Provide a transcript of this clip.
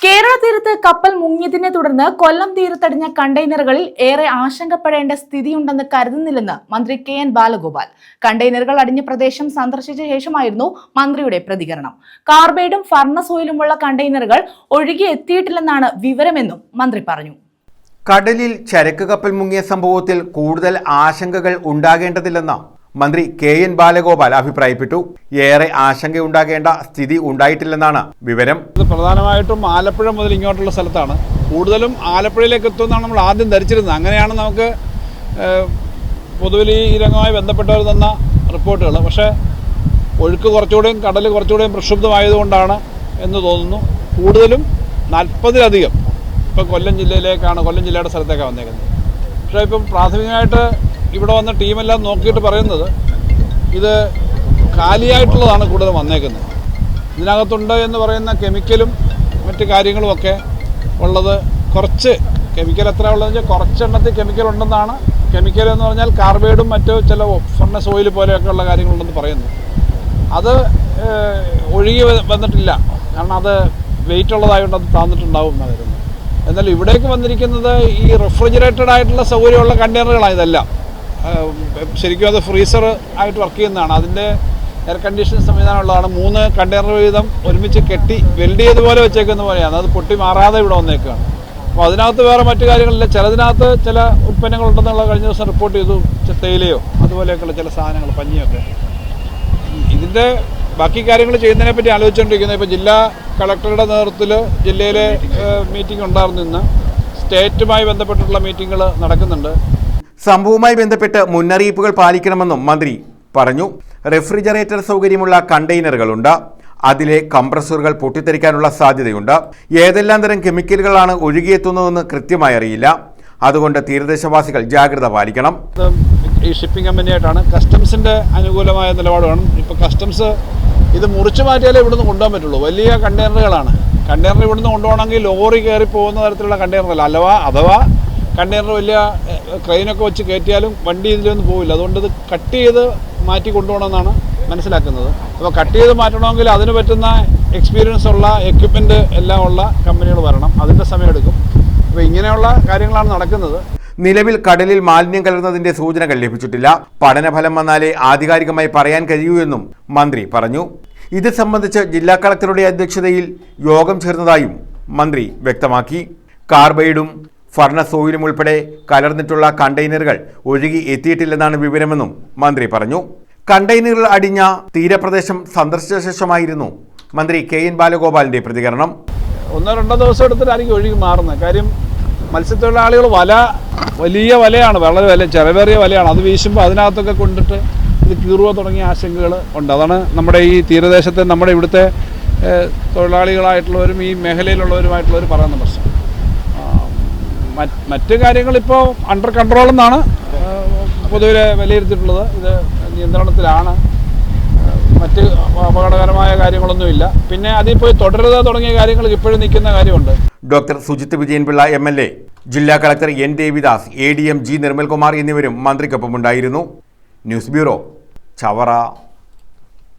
കേരള തീരത്ത് കപ്പൽ മുങ്ങിയതിനെ തുടർന്ന് കൊല്ലം തീരത്തടിഞ്ഞ കണ്ടെയ്നറുകളിൽ ഏറെ ആശങ്കപ്പെടേണ്ട സ്ഥിതിയുണ്ടെന്ന് കരുതുന്നില്ലെന്ന് മന്ത്രി കെ.എൻ. ബാലഗോപാൽ. കണ്ടെയ്നറുകൾ അടിഞ്ഞ പ്രദേശം സന്ദർശിച്ച ശേഷമായിരുന്നു മന്ത്രിയുടെ പ്രതികരണം. കാർബൈഡും ഫർണസ് ഓയിലുമുള്ള കണ്ടെയ്നറുകൾ ഒഴുകി എത്തിയിട്ടില്ലെന്നാണ് വിവരമെന്നും മന്ത്രി പറഞ്ഞു. കടലിൽ ചരക്ക് കപ്പൽ മുങ്ങിയ സംഭവത്തിൽ കൂടുതൽ ആശങ്കകൾ ഉണ്ടാകേണ്ടതില്ലെന്ന് മന്ത്രി കെ.എൻ. ബാലഗോപാൽ അഭിപ്രായപ്പെട്ടു. ഏറെ ആശങ്കയുണ്ടാകേണ്ട സ്ഥിതി ഉണ്ടായിട്ടില്ലെന്നാണ് വിവരം. പ്രധാനമായിട്ടും ആലപ്പുഴ മുതൽ ഇങ്ങോട്ടുള്ള സ്ഥലത്താണ്. കൂടുതലും ആലപ്പുഴയിലേക്ക് എത്തുമെന്നാണ് നമ്മൾ ആദ്യം ധരിച്ചിരുന്നത്. അങ്ങനെയാണ് നമുക്ക് പൊതുവിൽ ഈ രംഗവുമായി ബന്ധപ്പെട്ടവർ തന്ന റിപ്പോർട്ടുകൾ. പക്ഷേ ഒഴുക്ക് കുറച്ചുകൂടെയും കടൽ കുറച്ചുകൂടെയും പ്രക്ഷുബ്ധമായതുകൊണ്ടാണ് എന്ന് തോന്നുന്നു. കൂടുതലും 40-ലധികം ഇപ്പോൾ കൊല്ലം ജില്ലയുടെ സ്ഥലത്തേക്കാണ് വന്നേക്കുന്നത്. പക്ഷേ ഇപ്പം പ്രാഥമികമായിട്ട് ഇവിടെ വന്ന ടീമെല്ലാം നോക്കിയിട്ട് പറയുന്നത് ഇത് കാലിയായിട്ടുള്ളതാണ് കൂടുതൽ വന്നേക്കുന്നത്. ഇതിനകത്തുണ്ട് എന്ന് പറയുന്ന കെമിക്കലും മറ്റു കാര്യങ്ങളുമൊക്കെ ഉള്ളത് കുറച്ച് കെമിക്കൽ എത്ര ഉള്ളതെന്ന് വെച്ചാൽ കുറച്ചെണ്ണത്തിൽ കെമിക്കൽ ഉണ്ടെന്നാണ്. കെമിക്കൽ എന്ന് പറഞ്ഞാൽ കാർബൈഡും മറ്റു ചില ഫർണസ് ഓയിൽ പോലെയൊക്കെയുള്ള കാര്യങ്ങളുണ്ടെന്ന് പറയുന്നു. അത് ഒഴുകി വന്നിട്ടില്ല, കാരണം അത് വെയിറ്റ് ഉള്ളതായതുകൊണ്ട് അത് താന്നിട്ടുണ്ടാവും എന്നാണ് വരുന്നത്. എന്നാൽ ഇവിടേക്ക് വന്നിരിക്കുന്നത് ഈ റെഫ്രിജറേറ്റഡ് ആയിട്ടുള്ള സൗകര്യമുള്ള കണ്ടെയ്നറുകളാണ് ഇതെല്ലാം. ശരിക്കും അത് ഫ്രീസർ ആയിട്ട് വർക്ക് ചെയ്യുന്നതാണ്. അതിൻ്റെ എയർ കണ്ടീഷൻ സംവിധാനമുള്ളതാണ്. 3 കണ്ടെയ്നർ വീതം ഒരുമിച്ച് കെട്ടി വെൽഡ് ചെയ്തുപോലെ വെച്ചേക്കുന്ന പോലെയാണ്. അത് പൊട്ടി മാറാതെ ഇവിടെ വന്നേക്കുകയാണ്. അപ്പോൾ അതിനകത്ത് വേറെ മറ്റു കാര്യങ്ങളില്ല. ചിലതിനകത്ത് ചില ഉൽപ്പന്നങ്ങളുണ്ടെന്നുള്ള കഴിഞ്ഞ ദിവസം റിപ്പോർട്ട് ചെയ്തു. തേയിലയോ അതുപോലെയൊക്കെയുള്ള ചില സാധനങ്ങൾ, പഞ്ഞിയൊക്കെ. ഇതിൻ്റെ ബാക്കി കാര്യങ്ങൾ ചെയ്യുന്നതിനെപ്പറ്റി ആലോചിച്ചുകൊണ്ടിരിക്കുന്നത്. ഇപ്പോൾ ജില്ലാ കളക്ടറുടെ നേതൃത്വത്തിൽ ജില്ലയിലെ മീറ്റിംഗ് ഉണ്ടായിരുന്നു. ഇന്ന് സ്റ്റേറ്റുമായി ബന്ധപ്പെട്ടിട്ടുള്ള മീറ്റിങ്ങുകൾ നടക്കുന്നുണ്ട്. സംഭവവുമായി ബന്ധപ്പെട്ട് മുന്നറിയിപ്പുകൾ പാലിക്കണമെന്നും മന്ത്രി പറഞ്ഞു. റെഫ്രിജറേറ്റർ സൗകര്യമുള്ള കണ്ടെയ്നറുകളുണ്ട്. അതിലെ കംപ്രസറുകൾ പൊട്ടിത്തെറിക്കാനുള്ള സാധ്യതയുണ്ട്. ഏതെല്ലാം തരം കെമിക്കലുകളാണ് ഒഴുകിയെത്തുന്നതെന്ന് കൃത്യമായി അറിയില്ല. അതുകൊണ്ട് തീരദേശവാസികൾ ജാഗ്രത പാലിക്കണം. ഈ ഷിപ്പിംഗ് കമ്പനിയായിട്ടാണ് കസ്റ്റംസിൻ്റെ അനുകൂലമായ നിലപാട് വേണം. ഇപ്പോൾ കസ്റ്റംസ് ഇത് മുറിച്ചു മാറ്റിയാലേ ഇവിടുന്ന് കൊണ്ടുപോകാൻ പറ്റുള്ളൂ. വലിയ കണ്ടെയ്നറുകളാണ്. കണ്ടെയ്നർ ഇവിടുന്ന് കൊണ്ടുപോകണമെങ്കിൽ ലോറി കയറി പോകുന്ന തരത്തിലുള്ള കണ്ടെയ്നറല്ല. അഥവാ കണ്ടെയ്നർ വലിയ ക്രെയിനൊക്കെ വെച്ച് കയറ്റിയാലും വണ്ടി ഇതിലൊന്നും പോവില്ല. അതുകൊണ്ട് ഇത് കട്ട് ചെയ്ത് മാറ്റി കൊണ്ടുപോകണമെന്നാണ് മനസ്സിലാക്കുന്നത്. അപ്പോൾ കട്ട് ചെയ്ത് മാറ്റണമെങ്കിൽ അതിന് പറ്റുന്ന എക്സ്പീരിയൻസ് ഉള്ള എക്യുപ്മെൻറ്റ് എല്ലാം ഉള്ള കമ്പനികൾ വരണം. അതിൻ്റെ സമയമെടുക്കും. അപ്പോൾ ഇങ്ങനെയുള്ള കാര്യങ്ങളാണ് നടക്കുന്നത്. നിലവിൽ കടലിൽ മാലിന്യം കലർന്നതിന്റെ സൂചനകൾ ലഭിച്ചിട്ടില്ല. പഠനഫലം വന്നാലേ ആധികാരികമായി പറയാൻ കഴിയൂ എന്നും മന്ത്രി പറഞ്ഞു. ഇത് സംബന്ധിച്ച് ജില്ലാ കളക്ടറുടെ അധ്യക്ഷതയിൽ യോഗം ചേർന്നതായും മന്ത്രി വ്യക്തമാക്കി. കാർബൈഡും ഫർണസ് ഓയിലും ഉൾപ്പെടെ കലർന്നിട്ടുള്ള കണ്ടെയ്നറുകൾ ഒഴുകി എത്തിയിട്ടില്ലെന്നാണ് വിവരമെന്നും മന്ത്രി പറഞ്ഞു. കണ്ടെയ്നറുകൾ അടിഞ്ഞ തീരപ്രദേശം സന്ദർശിച്ച ശേഷമായിരുന്നു മന്ത്രി കെ.എൻ. ബാലഗോപാലിന്റെ പ്രതികരണം. 1-2 ദിവസം എടുത്തിട്ടായിരിക്കും ഒഴുകി മാറുന്നത്. കാര്യം മത്സ്യത്തൊഴിലാളികൾ വലിയ വലയാണ്, വളരെ ചെലവേറിയ വലയാണ്. അത് വീശുമ്പോൾ അതിനകത്തൊക്കെ കൊണ്ടിട്ട് ഇത് കീറുക തുടങ്ങിയ ആശങ്കകൾ ഉണ്ട്. അതാണ് നമ്മുടെ ഈ തീരദേശത്തെ നമ്മുടെ ഇവിടുത്തെ തൊഴിലാളികളായിട്ടുള്ളവരും ഈ മേഖലയിലുള്ളവരുമായിട്ടുള്ളവർ പറയുന്ന പ്രശ്നം. മറ്റ് കാര്യങ്ങളിപ്പോൾ അണ്ടർ കൺട്രോൾ എന്നാണ് പൊതുവെ വിലയിരുത്തിയിട്ടുള്ളത്. ഇത് നിയന്ത്രണത്തിലാണ്. മറ്റ് അപകടകരമായ കാര്യങ്ങളൊന്നുമില്ല. പിന്നെ അതിൽ പോയി തുടരുക തുടങ്ങിയ കാര്യങ്ങൾ ഇപ്പോഴും നിൽക്കുന്ന കാര്യമുണ്ട്. ഡോക്ടർ സുജിത്ത് വിജയൻപിള്ള MLA, ജില്ലാ collector N. Devidas, ADM G. Nirmalkumar എന്നിവരും മന്ത്രിക്കൊപ്പമുണ്ടായിരുന്നു. News bureau, Chavara.